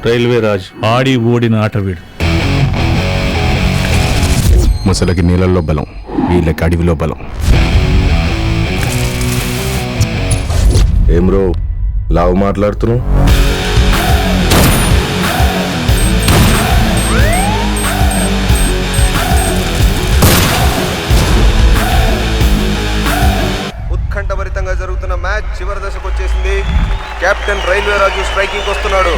Railway Raj ఆడి ఓడిన ఆట వీడు. ముసలకి నీళ్ళల్లో బలం, వీళ్ళకి అడవిలో బలం. ఏం రో లావు మాట్లాడుతున్నావు? ఉత్కంఠభరితంగా జరుగుతున్న మ్యాచ్ చివరి దశకు వచ్చేసింది. కెప్టెన్ రైల్వే రాజు స్ట్రైకింగ్ వస్తున్నాడు.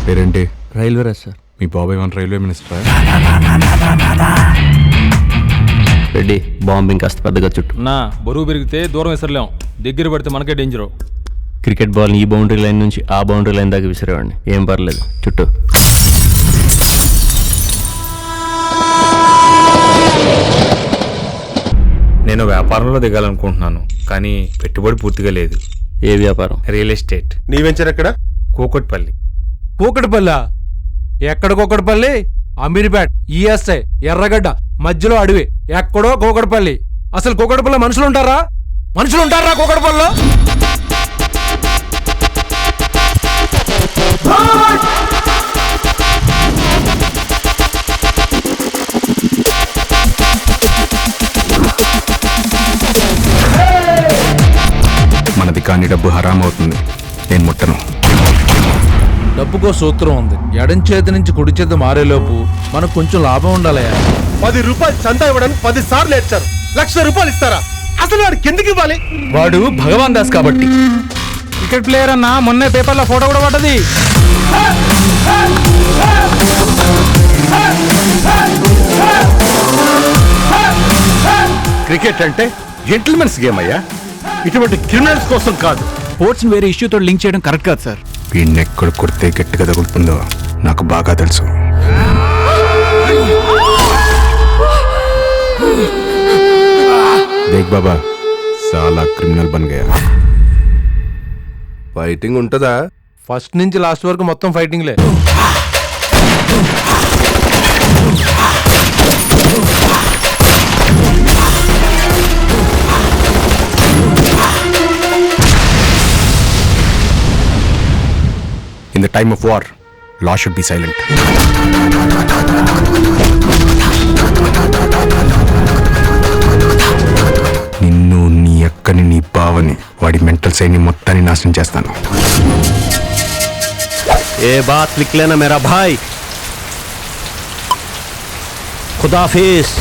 పేరేంటి? Railway Raj sir. మీ బాబాయ్ one railway minister. Reddy bombing కాస్త పెద్దగా చుట్టూ. నా బరువు పెరిగితే దూరం విసరలేం, దగ్గర పడితే మనకే డేంజరు. క్రికెట్ బాల్ని ఈ బౌండరీ లైన్ నుంచి ఆ బౌండరీ లైన్ దాకా విసిరేవాడిని. ఏం పర్లేదు చుట్టూ. నేను వ్యాపారంలో దిగాలనుకుంటున్నాను, కానీ పెట్టుబడి పూర్తిగా లేదు. ఏ వ్యాపారం? Real estate. నీ వెంచర్ ఎక్కడ? కూకట్పల్లి. కూకట్పల్లి? ఎక్కడ కూకట్పల్లి? అమీర్పేట్, ఈఎస్ఐ, ఎర్రగడ్డ మధ్యలో అడవి. ఎక్కడో కూకట్పల్లి. అసలు కూకట్పల్లి మనుషులు ఉంటారా? కూకట్పల్లిలో? మనది కాని డబ్బు హరాం అవుతుంది. నేను ముట్టను. డబ్బుకో సూత్రం ఉంది. ఎడం చేతి నుంచి కుడి చేతి మారేలోపు మనకు కొంచెం లాభం ఉండాలయా. 10 రూపాయలు చందా ఇవ్వడానికి 10 సార్లు ఏడ్చారు. 1,00,000 రూపాయలు ఇస్తారా? అసలు వాడికి ఎందుకు ఇవ్వాలి? వాడు భగవాన్ దాస్ కాబట్టి. క్రికెట్ ప్లేయర్ అన్న మొన్నే పేపర్లో ఫోటో కూడా పడ్డది. క్రికెట్ అంటే జెంటిల్మెన్స్ గేమ్ అయ్యా, ఇటువంటి క్రిమినల్స్ కోసం కాదు. స్పోర్ట్స్ వేరే ఇష్యూతో లింక్ చేయడం కరెక్ట్ కాదు సార్. వీడిని ఎక్కడ కొడితే గట్టిగా తగులుతుందో నాకు బాగా తెలుసు. దేక్ బాబా, సాలా క్రిమినల్ బన్ గయా. ఫైటింగ్ ఉంటుందా? ఫస్ట్ నుంచి లాస్ట్ వరకు మొత్తం ఫైటింగ్లే. In the time of war, law should be silent. నిన్ను, నీ అక్కని, నీ బావని, వాడి మెంటల్ సైని మొత్తాన్ని నాశనం చేస్తాను. ఏ బాత్ లిక్ లేనా మేరా భాయ్. ఖుదాఫిజ్.